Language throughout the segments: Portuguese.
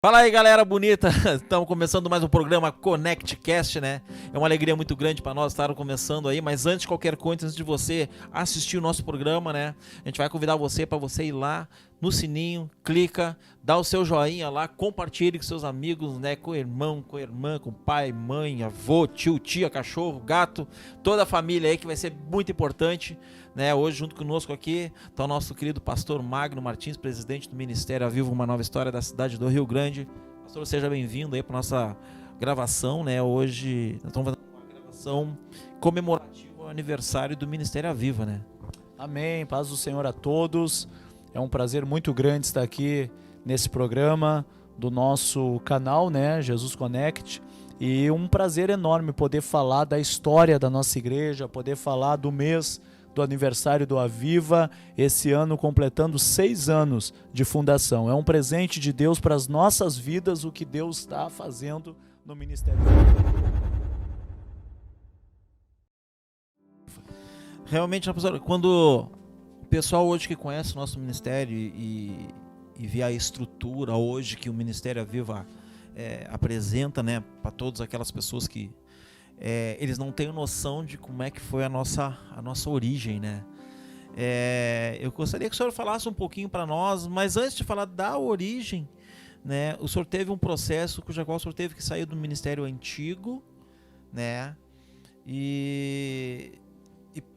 Fala aí, galera bonita. Estamos começando mais um programa ConnectCast, né? É uma alegria muito grande para nós estar começando aí, mas antes de qualquer coisa, antes de você assistir o nosso programa, né? A gente vai convidar você para você ir lá no sininho, clica, dá o seu joinha lá, compartilhe com seus amigos, né? Com o irmão, com a irmã, com o pai, mãe, avô, tio, tia, cachorro, gato, toda a família aí que vai ser muito importante, né? Hoje junto conosco aqui está o nosso querido pastor Magno Martins, presidente do Ministério A Vivo Uma Nova História da cidade do Rio Grande. Pastor, seja bem-vindo aí para nossa gravação, né? Hoje nós estamos fazendo uma gravação comemorativa ao aniversário do Ministério A Viva, né? Amém, paz do Senhor a todos. É um prazer muito grande estar aqui nesse programa do nosso canal, né, Jesus Connect, e um prazer enorme poder falar da história da nossa igreja, poder falar do mês do aniversário do Aviva, esse ano completando 6 anos de fundação. É um presente de Deus para as nossas vidas, o que Deus está fazendo no Ministério. Realmente, professor, quando o pessoal hoje que conhece o nosso ministério e vê a estrutura hoje que o Ministério A Viva apresenta, né, para todas aquelas pessoas que eles não têm noção de como é que foi a nossa origem, né? Eu gostaria que o senhor falasse um pouquinho para nós, mas antes de falar da origem, né, o senhor teve um processo cuja qual o senhor teve que sair do ministério antigo, né? E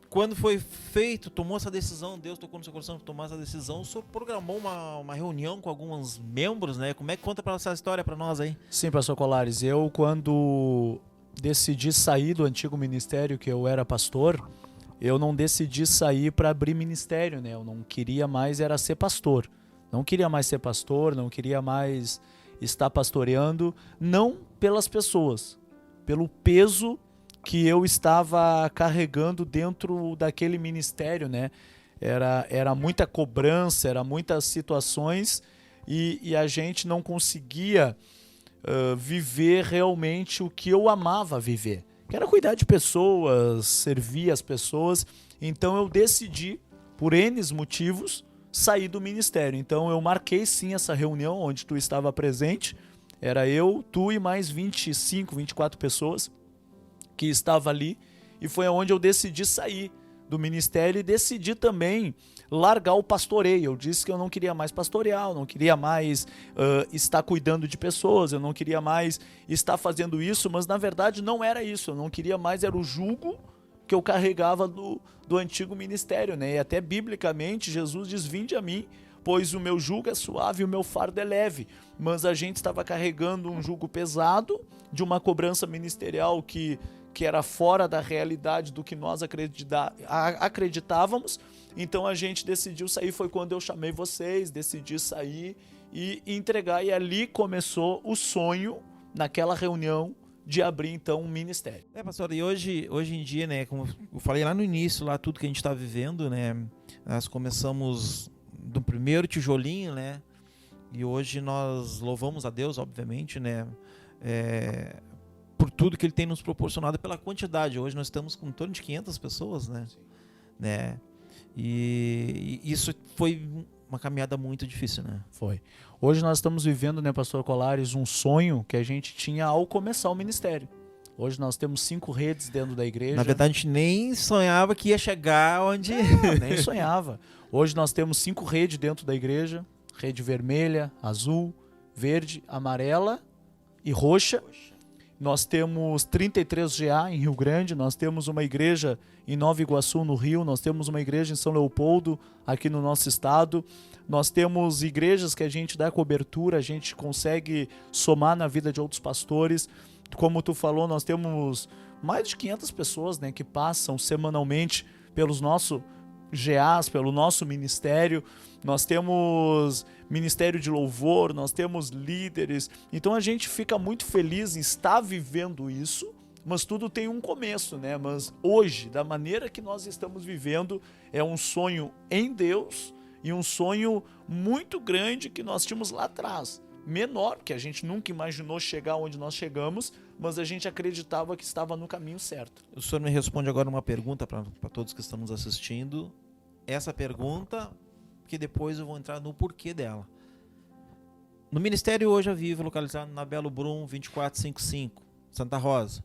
quando foi feito, tomou essa decisão, Deus tocou no seu coração para tomar essa decisão, o senhor programou uma reunião com alguns membros, né? Como é que conta para essa história para nós aí? Sim, pastor Colares, eu quando decidi sair do antigo ministério que eu era pastor, eu não decidi sair para abrir ministério, né? Eu não queria mais era ser pastor. Não queria mais ser pastor, não queria mais estar pastoreando, não pelas pessoas, pelo peso que eu estava carregando dentro daquele ministério, né? Era muita cobrança, era muitas situações e a gente não conseguia viver realmente o que eu amava viver, que era cuidar de pessoas, servir as pessoas. Então eu decidi, por N motivos, sair do ministério. Então eu marquei sim essa reunião onde tu estava presente, era eu, tu e mais 25, 24 pessoas que estava ali, e foi onde eu decidi sair do ministério e decidi também largar o pastoreio. Eu disse que eu não queria mais pastorear, eu não queria mais estar cuidando de pessoas, eu não queria mais estar fazendo isso, mas na verdade não era isso, eu não queria mais, era o jugo que eu carregava do antigo ministério, né? E até biblicamente Jesus diz: vinde a mim, pois o meu jugo é suave e o meu fardo é leve. Mas a gente estava carregando um jugo pesado de uma cobrança ministerial que era fora da realidade do que nós acreditávamos. Então a gente decidiu sair, foi quando eu chamei vocês, decidi sair e entregar, e ali começou o sonho, naquela reunião, de abrir então um ministério. Pastor, e hoje em dia, né, como eu falei lá no início, lá tudo que a gente está vivendo, né, nós começamos do primeiro tijolinho, né, e hoje nós louvamos a Deus, obviamente, né, por tudo que Ele tem nos proporcionado, pela quantidade. Hoje nós estamos com em torno de 500 pessoas, né, e isso foi uma caminhada muito difícil, né? Foi. Hoje nós estamos vivendo, né, pastor Colares, um sonho que a gente tinha ao começar o ministério. Hoje nós temos 5 redes dentro da igreja. Na verdade, a gente nem sonhava que ia chegar onde... Não, nem sonhava. Hoje nós temos 5 redes dentro da igreja. Rede vermelha, azul, verde, amarela e roxa. Nós temos 33 GA em Rio Grande, nós temos uma igreja em Nova Iguaçu, no Rio, nós temos uma igreja em São Leopoldo, aqui no nosso estado. Nós temos igrejas que a gente dá cobertura, a gente consegue somar na vida de outros pastores. Como tu falou, nós temos mais de 500 pessoas, né, que passam semanalmente pelos nossos GAs, pelo nosso ministério. Nós temos ministério de louvor, nós temos líderes. Então a gente fica muito feliz em estar vivendo isso, mas tudo tem um começo, né? Mas hoje, da maneira que nós estamos vivendo, é um sonho em Deus e um sonho muito grande que nós tínhamos lá atrás. Menor, que a gente nunca imaginou chegar onde nós chegamos, mas a gente acreditava que estava no caminho certo. O senhor me responde agora uma pergunta para todos que estão nos assistindo. Essa pergunta, que depois eu vou entrar no porquê dela. No Ministério hoje a Viva, localizado na Belo Brum 2455, Santa Rosa,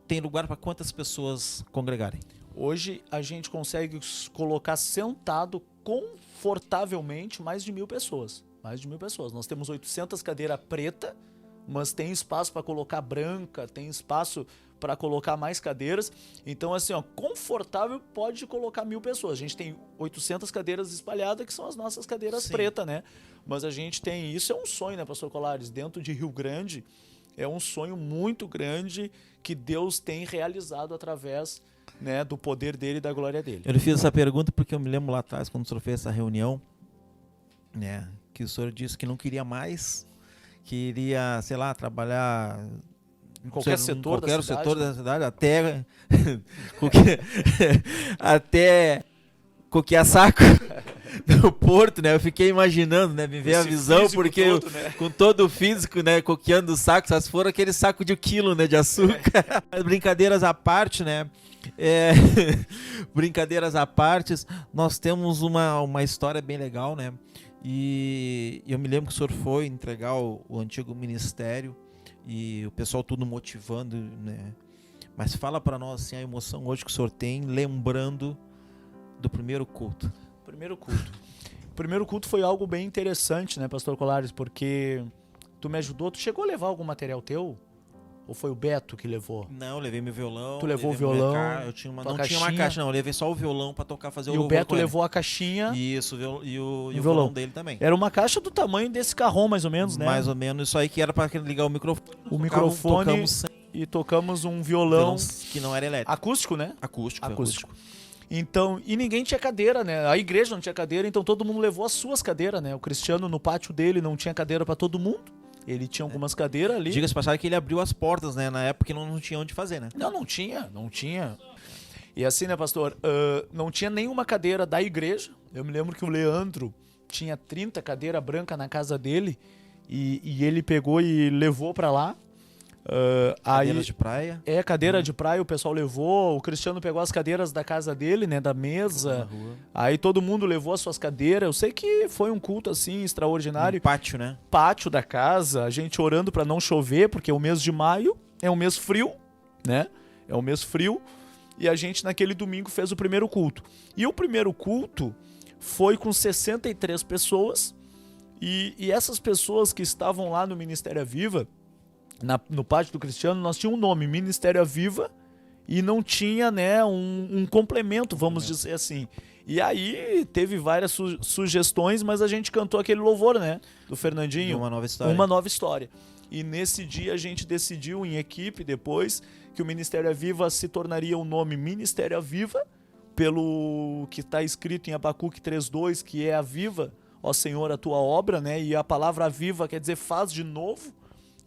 tem lugar para quantas pessoas congregarem? Hoje a gente consegue colocar sentado confortavelmente mais de 1.000 pessoas. Mais de 1.000 pessoas. Nós temos 800 cadeiras preta, mas tem espaço para colocar branca, tem espaço para colocar mais cadeiras. Então, assim, ó, confortável pode colocar 1.000 pessoas. A gente tem 800 cadeiras espalhadas, que são as nossas cadeiras preta, né? Mas a gente tem... Isso é um sonho, né, pastor Colares? Dentro de Rio Grande, é um sonho muito grande que Deus tem realizado através, né, do poder dele e da glória dele. Eu lhe fiz essa pergunta porque eu me lembro lá atrás, quando o senhor fez essa reunião, né, que o senhor disse que não queria mais, que iria, sei lá, trabalhar em qualquer setor da cidade. Setor da cidade, até até coquear saco no porto, né? Eu fiquei imaginando, né? Me veio a visão, porque todo, né? Com todo o físico, né? Coqueando o saco, só se for aquele saco de 1 quilo, né? De açúcar. Brincadeiras à parte, né? Brincadeiras à parte, nós temos uma história bem legal, né? E eu me lembro que o senhor foi entregar o antigo ministério e o pessoal tudo motivando, né? Mas fala para nós assim, a emoção hoje que o senhor tem, lembrando do primeiro culto. O primeiro culto foi algo bem interessante, né, pastor Colares? Porque tu me ajudou. Tu chegou a levar algum material teu? Ou foi o Beto que levou? Não, eu levei meu violão. Tu levou o violão? Eu tinha uma, não tinha uma caixa, não. Eu levei só o violão pra tocar, fazer o louvor. E o Beto levou a caixinha. Isso, e o violão dele também. Era uma caixa do tamanho desse carrom, mais ou menos, né? Mais ou menos, isso aí que era pra ligar o microfone. O microfone e tocamos um violão que não era elétrico. Acústico, né? Acústico. Então, e ninguém tinha cadeira, né? A igreja não tinha cadeira, então todo mundo levou as suas cadeiras, né? O Cristiano no pátio dele não tinha cadeira pra todo mundo. Ele tinha algumas cadeiras ali. Diga-se passagem que ele abriu as portas, né? Na época que não tinha onde fazer, né? Não tinha. E assim, né, pastor? Não tinha nenhuma cadeira da igreja. Eu me lembro que o Leandro tinha 30 cadeiras brancas na casa dele e ele pegou e levou pra lá. Cadeiras de praia. Cadeira de praia o pessoal levou. O Cristiano pegou as cadeiras da casa dele, né, da mesa. Aí todo mundo levou as suas cadeiras. Eu sei que foi um culto assim extraordinário. Um pátio, né? Pátio da casa, a gente orando pra não chover, porque o mês de maio é um mês frio, né? É um mês frio. E a gente naquele domingo fez o primeiro culto. E o primeiro culto foi com 63 pessoas. E essas pessoas que estavam lá no Ministério Viva, no pátio do Cristiano, nós tínhamos um nome, Ministério Viva, e não tinha, né, um complemento, vamos dizer assim. E aí teve várias sugestões, mas a gente cantou aquele louvor, né, do Fernandinho. Uma nova história. Uma nova história. E nesse dia a gente decidiu em equipe depois que o Ministério Viva se tornaria o nome Ministério Viva, pelo que está escrito em Abacuque 3:2, que é a viva, ó Senhor, a tua obra, né? E a palavra viva quer dizer faz de novo.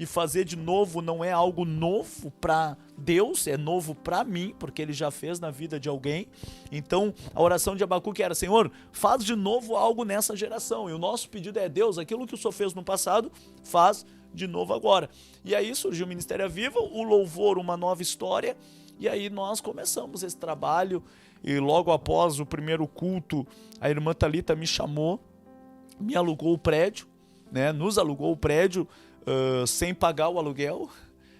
E fazer de novo não é algo novo para Deus, é novo para mim, porque Ele já fez na vida de alguém. Então, a oração de Abacuque era: Senhor, faz de novo algo nessa geração. E o nosso pedido é: Deus, aquilo que o Senhor fez no passado, faz de novo agora. E aí surgiu o Ministério Viva, o louvor, uma nova história. E aí nós começamos esse trabalho. E logo após o primeiro culto, a irmã Thalita me chamou, me alugou o prédio, né? Nos alugou o prédio, sem pagar o aluguel.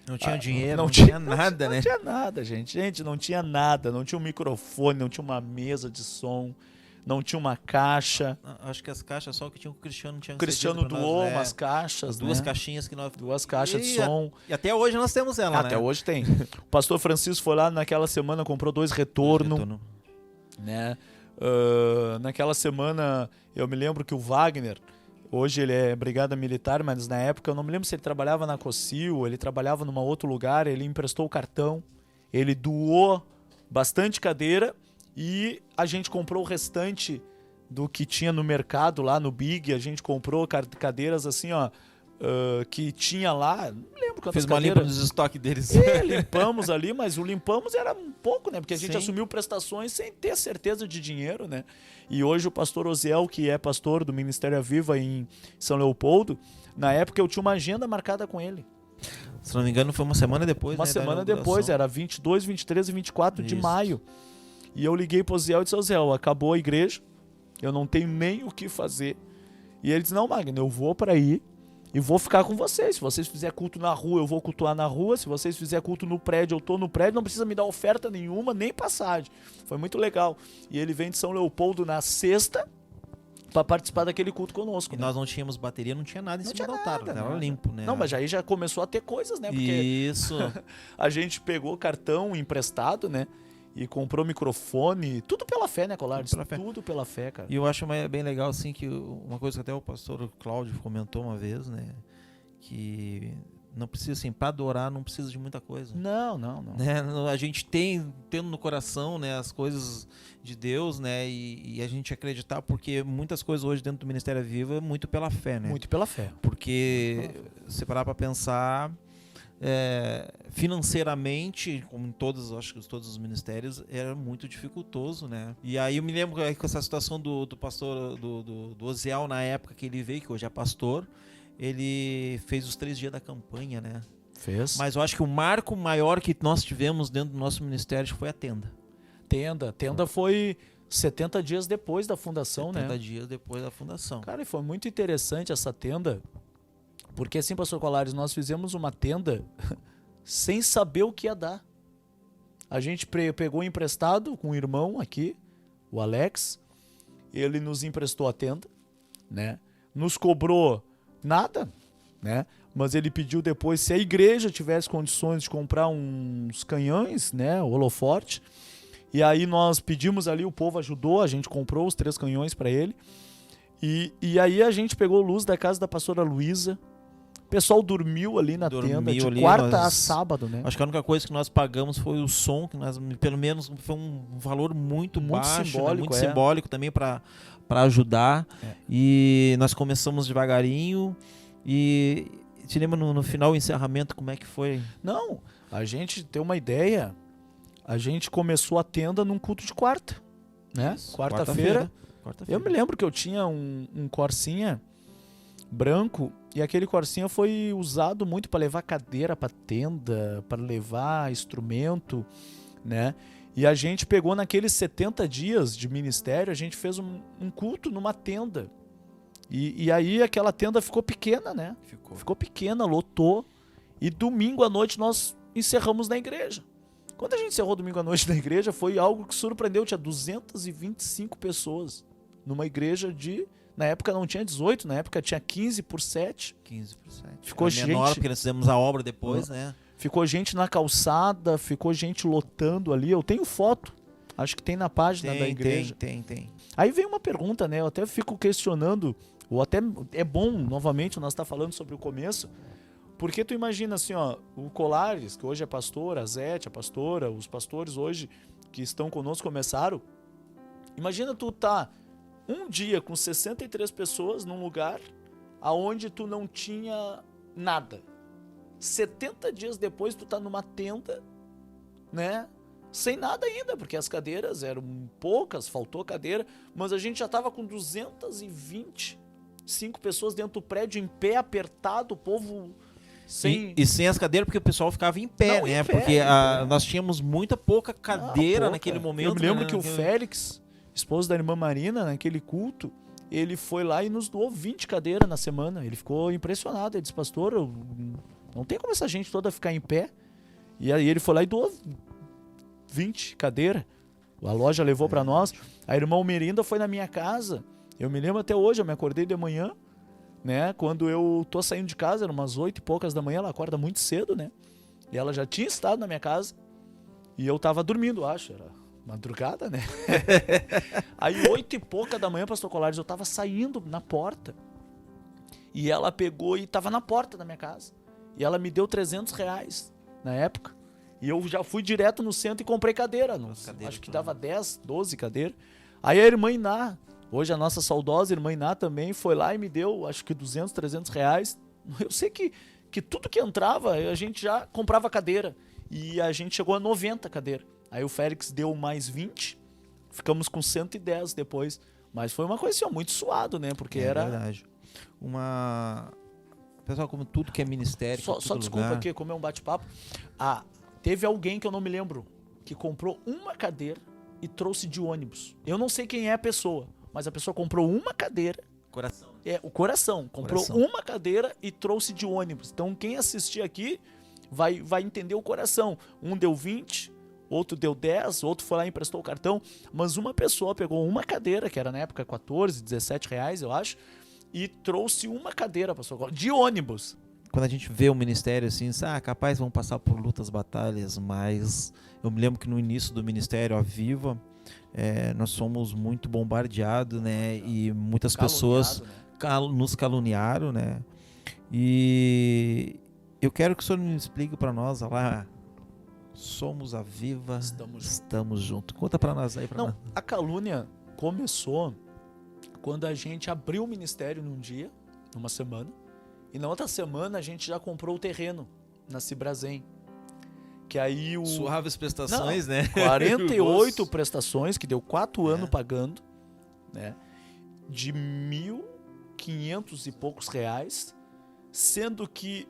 Não tinha dinheiro, não tinha nada, né? Não tinha nada, gente. Gente, não tinha nada. Não tinha um microfone, não tinha uma mesa de som, não tinha uma caixa. Acho que as caixas só que tinha o Cristiano tinha. O Cristiano doou umas caixas, duas né? caixinhas que nós... Duas caixas de som. E até hoje nós temos ela, né? Até hoje tem. O pastor Francisco foi lá naquela semana, comprou 2 retorno, né? Naquela semana, eu me lembro que o Wagner... Hoje ele é brigada militar, mas na época eu não me lembro se ele trabalhava na Cocil, ele trabalhava num outro lugar, ele emprestou o cartão, ele doou bastante cadeira e a gente comprou o restante do que tinha no mercado lá no Big, a gente comprou cadeiras assim, ó, que tinha lá, não lembro quantas cadeiras. Fez uma limpa dos estoques deles. Limpamos ali, mas o limpamos era um pouco, né? Porque a gente assumiu prestações sem ter certeza de dinheiro, né? E hoje o pastor Osiel, que é pastor do Ministério Viva em São Leopoldo, na época eu tinha uma agenda marcada com ele. Se não me engano foi uma semana depois, Uma semana depois, era 22, 23 e 24 de maio. E eu liguei pro Osiel e disse: Osiel, acabou a igreja, eu não tenho nem o que fazer. E ele disse: não, Magno, eu vou para aí, e vou ficar com vocês. Se vocês fizerem culto na rua, eu vou cultuar na rua. Se vocês fizerem culto no prédio, eu tô no prédio. Não precisa me dar oferta nenhuma, nem passagem. Foi muito legal. E ele vem de São Leopoldo na sexta para participar daquele culto conosco. E né? nós não tínhamos bateria, não tinha nada em cima do altar, nada, era limpo, né? Não, mas aí já começou a ter coisas, né? Porque Isso. a gente pegou cartão emprestado, né? E comprou microfone, tudo pela fé, né, Colares? Tudo pela fé, cara. E eu acho bem legal, assim, que uma coisa que até o pastor Cláudio comentou uma vez, né? Que não precisa, assim, para adorar não precisa de muita coisa. Não. Né? A gente tendo no coração, né, as coisas de Deus, né? E a gente acreditar, porque muitas coisas hoje dentro do Ministério Viva é muito pela fé, né? Muito pela fé. Porque se parar para pensar... financeiramente, como em acho que todos os ministérios, era muito dificultoso, né? E aí eu me lembro com essa situação do pastor, do Oziel, na época que ele veio, que hoje é pastor, ele fez os 3 dias da campanha, né? Fez. Mas eu acho que o marco maior que nós tivemos dentro do nosso ministério foi a tenda. Tenda foi 70 dias depois da fundação, 70 né? 70 dias depois da fundação. Cara, e foi muito interessante essa tenda, porque assim, pastor Colares, nós fizemos uma tenda sem saber o que ia dar. A gente pegou emprestado com um irmão aqui, o Alex, ele nos emprestou a tenda, né? Nos cobrou nada, né? Mas ele pediu depois se a igreja tivesse condições de comprar uns canhões, né? Holoforte. E aí nós pedimos ali, o povo ajudou, a gente comprou os 3 canhões para ele. E aí a gente pegou luz da casa da pastora Luísa. O pessoal dormiu ali na tenda, de ali, quarta a sábado, né? Acho que a única coisa que nós pagamos foi o som, que nós, pelo menos foi um valor muito baixo, simbólico, né? Muito simbólico também para ajudar. E nós começamos devagarinho. E te lembra no final, o encerramento, como é que foi? Não, a gente tem uma ideia, a gente começou a tenda num culto de quarta, né? Quarta-feira. Eu me lembro que eu tinha um Corsinha branco, e aquele Corsinha foi usado muito para levar cadeira para tenda, para levar instrumento, né? E a gente pegou naqueles 70 dias de ministério, a gente fez um culto numa tenda. E aí aquela tenda ficou pequena, né? Ficou pequena, lotou. E domingo à noite nós encerramos na igreja. Quando a gente encerrou domingo à noite na igreja, foi algo que surpreendeu. Tinha 225 pessoas numa igreja de... Na época não tinha 18, na época tinha 15 por 7. 15 por 7. Ficou gente... menor, porque nós fizemos a obra depois, né? Ficou gente na calçada, ficou gente lotando ali. Eu tenho foto, acho que tem na página da igreja. Tem. Aí vem uma pergunta, né? Eu até fico questionando, ou até é bom, novamente, nós tá falando sobre o começo, porque tu imagina assim, ó, o Colares, que hoje é pastor, a Zete, a pastora, os pastores hoje que estão conosco começaram. Imagina tu tá um dia com 63 pessoas num lugar aonde tu não tinha nada. 70 dias depois tu tá numa tenda, né? Sem nada ainda, porque as cadeiras eram poucas, faltou cadeira, mas a gente já tava com 225 pessoas dentro do prédio, em pé, apertado, o povo sem... E sem as cadeiras, porque o pessoal ficava em pé, né? Porque nós tínhamos pouca cadeira naquele momento. Eu me lembro que o Félix, esposo da irmã Marina, naquele culto, ele foi lá e nos doou 20 cadeiras na semana. Ele ficou impressionado, ele disse, pastor, não tem como essa gente toda ficar em pé. E aí ele foi lá e doou 20 cadeiras. A loja levou para nós. A irmã Merinda foi na minha casa. Eu me lembro até hoje, eu me acordei de manhã, né? Quando eu tô saindo de casa, eram umas 8 e poucas da manhã, ela acorda muito cedo, né? E ela já tinha estado na minha casa. E eu tava dormindo, acho, era madrugada, né? Aí 8 e pouca da manhã, pastor Colares, eu tava saindo na porta. E ela pegou e tava na porta da minha casa. E ela me deu R$300 na época. E eu já fui direto no centro e comprei cadeira. Acho que dava 10, 12 cadeiras. Aí a irmã Iná, hoje a nossa saudosa irmã Iná também, foi lá e me deu, acho que R$200, R$300. Eu sei que tudo que entrava, a gente já comprava cadeira. E a gente chegou a 90 cadeiras. Aí o Félix deu mais 20, ficamos com 110 depois. Mas foi uma coisa assim, ó, muito suado, né? Porque era... verdade. Pessoal, como tudo que é ministério... Só desculpa aqui, como é um bate-papo. Teve alguém que eu não me lembro, que comprou uma cadeira e trouxe de ônibus. Eu não sei quem é a pessoa, mas a pessoa comprou uma cadeira. Coração. O coração. Comprou uma cadeira e trouxe de ônibus. Então quem assistir aqui vai entender o coração. Um deu 20, outro deu 10, outro foi lá e emprestou o cartão. Mas uma pessoa pegou uma cadeira, que era na época 14, 17 reais, eu acho, e trouxe uma cadeira, pastor, de ônibus. Quando a gente vê o ministério assim, capaz vão passar por lutas, batalhas, mas eu me lembro que no início do ministério A Viva, nós somos muito bombardeados, né? E muitas pessoas nos caluniaram, né? E eu quero que o senhor me explique para nós lá, somos A Viva, estamos juntos. Conta para nós aí. Nós. A calúnia começou quando a gente abriu o ministério num dia, numa semana, e na outra semana a gente já comprou o terreno na Cibrazen. Que aí Suaves prestações, né? 48 prestações, que deu 4 anos pagando, né? De 1.500 e poucos reais, sendo que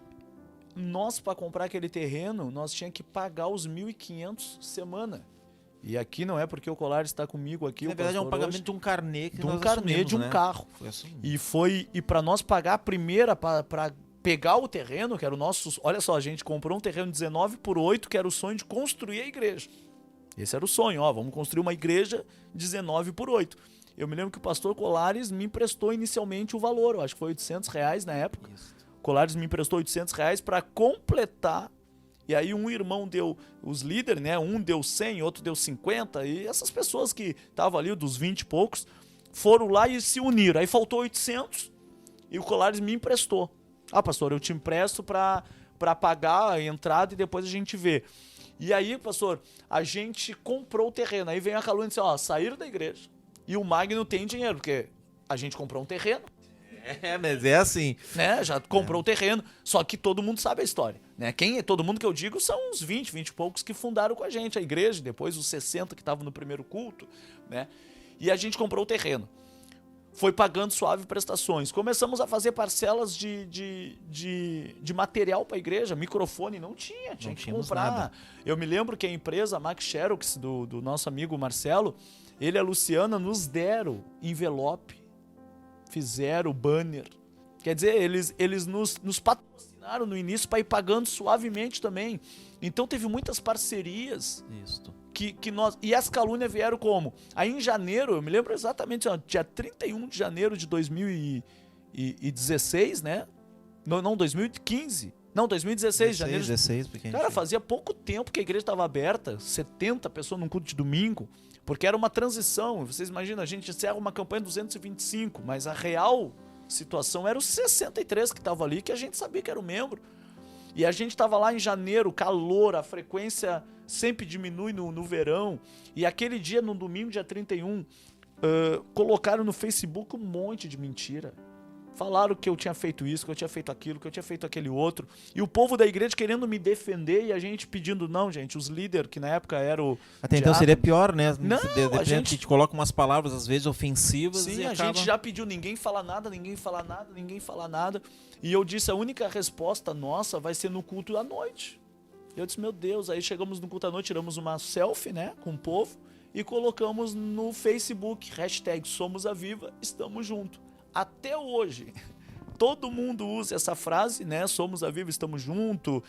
nós, para comprar aquele terreno, nós tínhamos que pagar os 1.500 semana. E aqui não é porque o Colares está comigo aqui. Na verdade é um pagamento de um carnê de um carnê de um carro. Foi e para nós pagar a primeira para pegar o terreno, que era o nosso... Olha só, a gente comprou um terreno 19/8, que era o sonho de construir a igreja. Esse era o sonho, vamos construir uma igreja 19/8. Eu me lembro que o pastor Colares me emprestou inicialmente o valor, eu acho que foi 800 reais na época. Isso. Colares me emprestou 800 reais para completar. E aí um irmão deu, os líderes, né? Um deu 100, outro deu 50. E essas pessoas que estavam ali, dos 20 e poucos, foram lá e se uniram. Aí faltou 800 e o Colares me emprestou. Pastor, eu te empresto para pagar a entrada e depois a gente vê. E aí, pastor, a gente comprou o terreno. Aí vem a calúnia e disse, saíram da igreja. E o Magno tem dinheiro, porque a gente comprou um terreno. Mas é assim. Né? Já comprou o terreno, só que todo mundo sabe a história. Né? Todo mundo que eu digo são uns 20 e poucos que fundaram com a gente a igreja, depois os 60 que estavam no primeiro culto. Né? E a gente comprou o terreno. Foi pagando suave prestações. Começamos a fazer parcelas de material para a igreja. Microfone não tinha que comprar. Nada. Eu me lembro que a empresa, a Max Xerox, do nosso amigo Marcelo, ele e a Luciana nos deram envelope, fizeram banner. Quer dizer, eles nos patrocinaram no início para ir pagando suavemente também. Então teve muitas parcerias. Isso. Que nós, e as calúnias vieram como? Aí em janeiro, eu me lembro exatamente, dia 31 de janeiro de 2016, né? Não, 2015. Não, 2016, janeiro. 16, cara, fazia pouco tempo que a igreja estava aberta, 70 pessoas num culto de domingo, porque era uma transição. Vocês imaginam, a gente encerra uma campanha de 225, mas a real situação era os 63 que estavam ali, que a gente sabia que era o membro. E a gente estava lá em janeiro, calor, a frequência sempre diminui no verão. E aquele dia, no domingo, dia 31, colocaram no Facebook um monte de mentira. Falaram que eu tinha feito isso, que eu tinha feito aquilo, que eu tinha feito aquele outro. E o povo da igreja querendo me defender e a gente pedindo, não, gente, os líderes, que na época eram... Até então seria pior, né? Não, a gente coloca umas palavras, às vezes, ofensivas. Sim, e a gente já pediu, ninguém fala nada, ninguém fala nada, ninguém fala nada. E eu disse, a única resposta nossa vai ser no culto à noite. Eu disse, meu Deus, aí chegamos no culto à noite, tiramos uma selfie, né, com o povo e colocamos no Facebook, #Somos a Viva, estamos juntos. Até hoje, todo mundo usa essa frase, né? Somos a Viva, estamos juntos.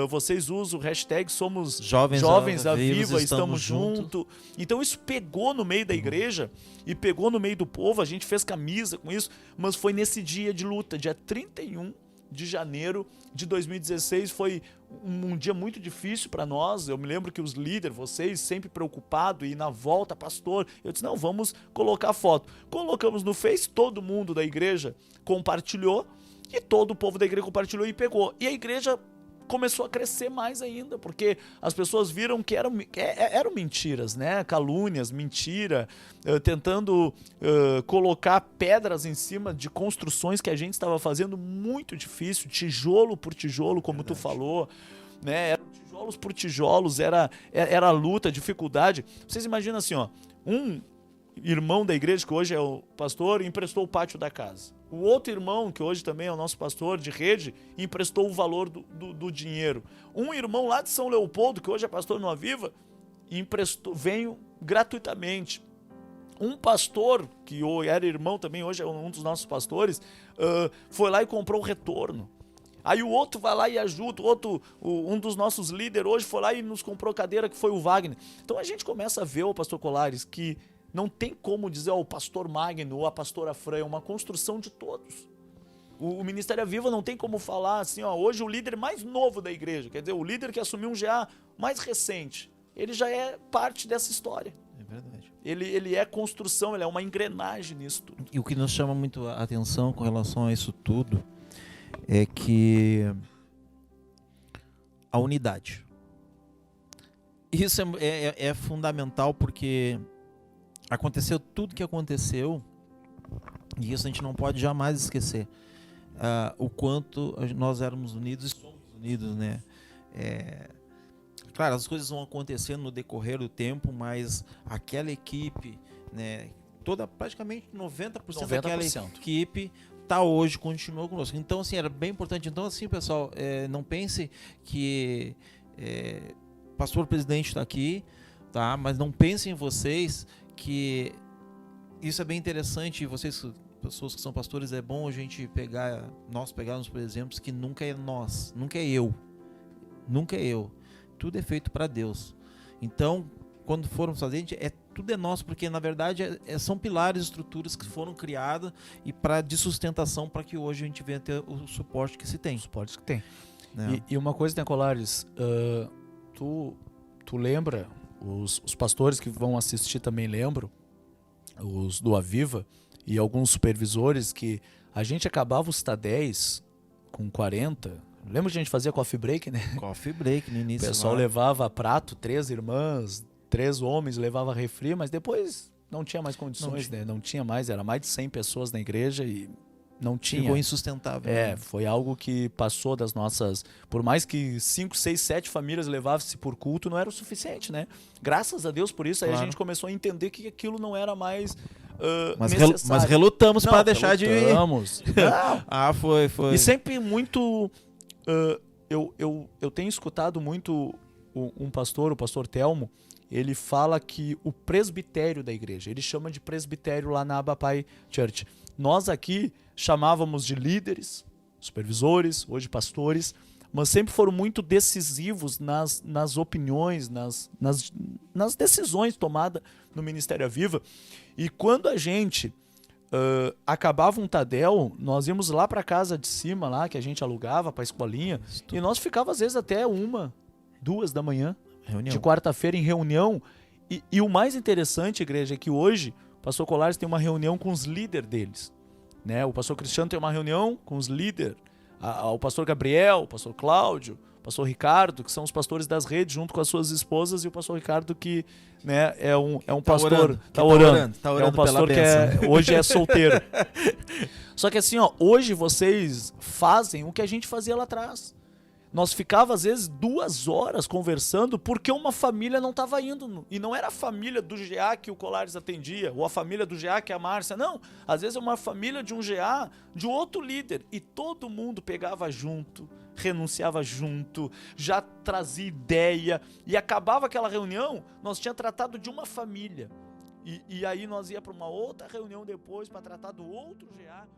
Vocês usam o #Somos Jovens a Viva, estamos juntos. Então isso pegou no meio da igreja e pegou no meio do povo. A gente fez camisa com isso, mas foi nesse dia de luta, dia 31 de janeiro de 2016, foi um dia muito difícil para nós. Eu me lembro que os líderes, vocês sempre preocupados, e na volta, pastor, eu disse, não, vamos colocar foto. Colocamos no Face, todo mundo da igreja compartilhou, e todo o povo da igreja compartilhou e pegou. E a igreja começou a crescer mais ainda, porque as pessoas viram que eram mentiras, né? Calúnias, mentira, tentando colocar pedras em cima de construções que a gente estava fazendo muito difícil, tijolo por tijolo, como tu falou, né? Eram tijolos por tijolos, era luta, dificuldade. Vocês imaginam assim, um irmão da igreja, que hoje é o pastor, emprestou o pátio da casa. O outro irmão, que hoje também é o nosso pastor de rede, emprestou o valor do dinheiro. Um irmão lá de São Leopoldo, que hoje é pastor no Aviva, veio gratuitamente. Um pastor, que era irmão também, hoje é um dos nossos pastores, foi lá e comprou o retorno. Aí o outro vai lá e ajuda, um dos nossos líderes hoje foi lá e nos comprou cadeira, que foi o Wagner. Então a gente começa a ver, o pastor Colares, que não tem como dizer, o pastor Magno ou a pastora Fran, é uma construção de todos. O Ministério Viva não tem como falar assim, hoje o líder mais novo da igreja, quer dizer, o líder que assumiu um GA mais recente, ele já é parte dessa história. É verdade. Ele é construção, ele é uma engrenagem nisso tudo. E o que nos chama muito a atenção com relação a isso tudo é que a unidade. Isso é fundamental, porque aconteceu tudo que aconteceu, e isso a gente não pode jamais esquecer. O quanto nós éramos unidos e somos unidos, né? Claro, as coisas vão acontecendo no decorrer do tempo, mas aquela equipe, né? Praticamente 90% daquela equipe hoje, continuou conosco. Então, assim, era bem importante. Então, assim, pessoal, não pense que o pastor presidente está aqui, tá? Mas não pensem em vocês que isso é bem interessante. E vocês, pessoas que são pastores, é bom a gente nós pegarmos por exemplos que nunca é nós, nunca é eu. Nunca é eu. Tudo é feito para Deus. Então, quando formos fazer, tudo é nosso, porque na verdade são pilares, estruturas que foram criadas e de sustentação para que hoje a gente venha ter o suporte que se tem. Os suportes que tem. Né? E uma coisa, né, Colares, tu lembra, os pastores que vão assistir também lembram, os do Aviva e alguns supervisores, que a gente acabava os TADEs com 40. Lembra que a gente fazia coffee break, né? Coffee break no início. O pessoal levava prato, 3 irmãs, 3 homens, levava refri, mas depois não tinha mais condições, né? Não tinha mais, era mais de 100 pessoas na igreja e não tinha. Ficou insustentável. Né? Foi algo que passou das nossas... Por mais que 5, 6, 7 famílias levassem por culto, não era o suficiente, né? Graças a Deus por isso, aí a gente começou a entender que aquilo não era mais necessário. Mas relutamos para deixar de ir. Relutamos. Foi. E sempre muito... eu tenho escutado muito um pastor, o pastor Telmo, ele fala que o presbitério da igreja, ele chama de presbitério lá na Abapai Church. Nós aqui chamávamos de líderes, supervisores, hoje pastores, mas sempre foram muito decisivos nas opiniões, nas decisões tomadas no Ministério Viva. E quando a gente acabava um Tadel, nós íamos lá para casa de cima, lá que a gente alugava para a escolinha, e nós ficava às vezes até 1, 2 da manhã, de quarta-feira em reunião. E o mais interessante, igreja, é que hoje o pastor Colares tem uma reunião com os líderes deles, né? O pastor Cristiano tem uma reunião com os líderes, o pastor Gabriel, o pastor Cláudio, o pastor Ricardo, que são os pastores das redes, junto com as suas esposas, e o pastor Ricardo, que, né, é um pastor... Tá orando é um pastor que hoje é solteiro. Só que assim, hoje vocês fazem o que a gente fazia lá atrás. Nós ficava às vezes 2 horas conversando porque uma família não estava indo. E não era a família do GA que o Colares atendia, ou a família do GA que é a Márcia. Não, às vezes é uma família de um GA de outro líder. E todo mundo pegava junto, renunciava junto, já trazia ideia. E acabava aquela reunião, nós tínhamos tratado de uma família. E aí nós ia para uma outra reunião depois para tratar do outro GA.